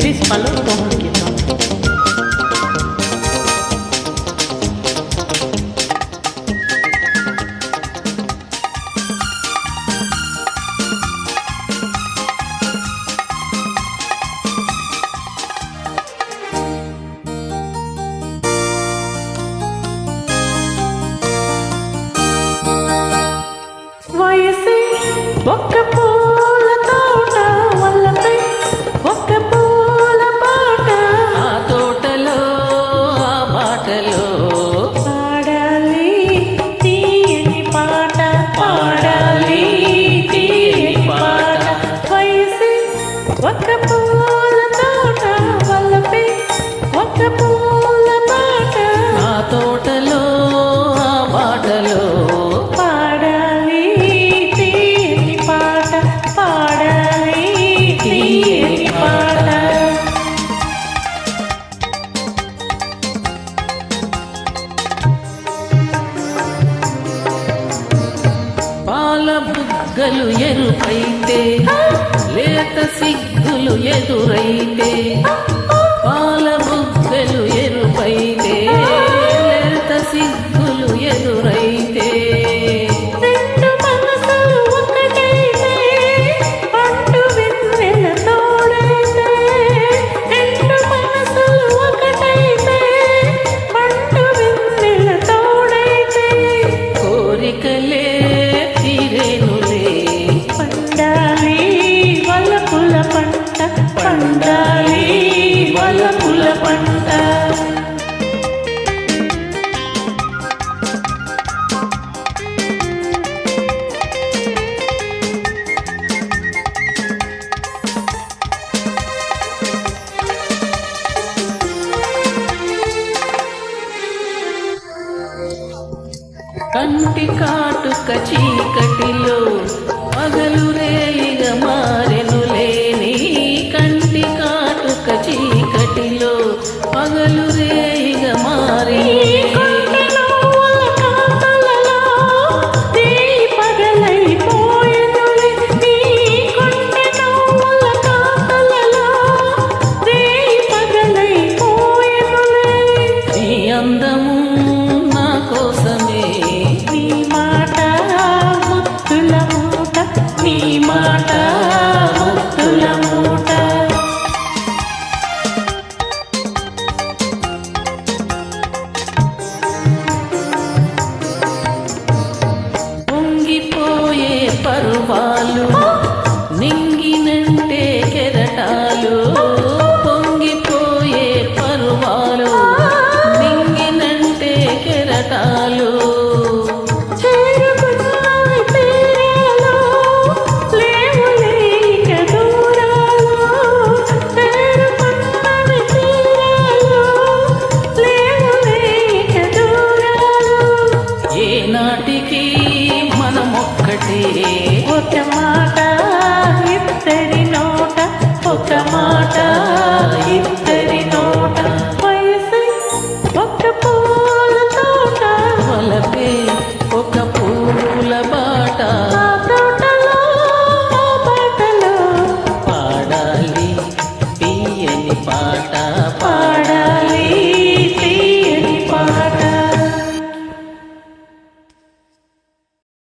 Chris Palou con Riquito. వయసే ఒక్క పూల తోట వల్లపై ఒక్క పూల పాట ఆ తోటలో ఆ బాటలో పాడాలి తీయని పాట పాడాలి తీయని పాట వయసే ఒక్క పూల తోట వల్లపై ఒక్క పూల పాట ఆ తోటలో ఆ బాటలో పాల బుగ్గలు ఎరుపైతే లేత సిగ్గులు ఎదురైతే పాల బుగ్గలు ఎరుపైతే లేత సిగ్గులు ఎదురైతే రెండు మనసులు ఒకటైతే పండు వెన్నెల తోడైతే రెండు మనసులు ఒకటైతే పండు వెన్నెల తోడైతే కోరికలే తీరేనులే పండాలి వలపుల పంట పండాలి వలపుల పంట కంటి కాటుక చీకటిలో పగలు రేయిగా మారెను లేని కంటి కాటుక చీకటిలో పగలు రేయిగా మారి అందము నా కోసమే నీ మాట ముత్తుల మూట నీ మాట ముత్తుల మూట పొంగిపోయే పరువాలు నింగినంటే కెరటాలు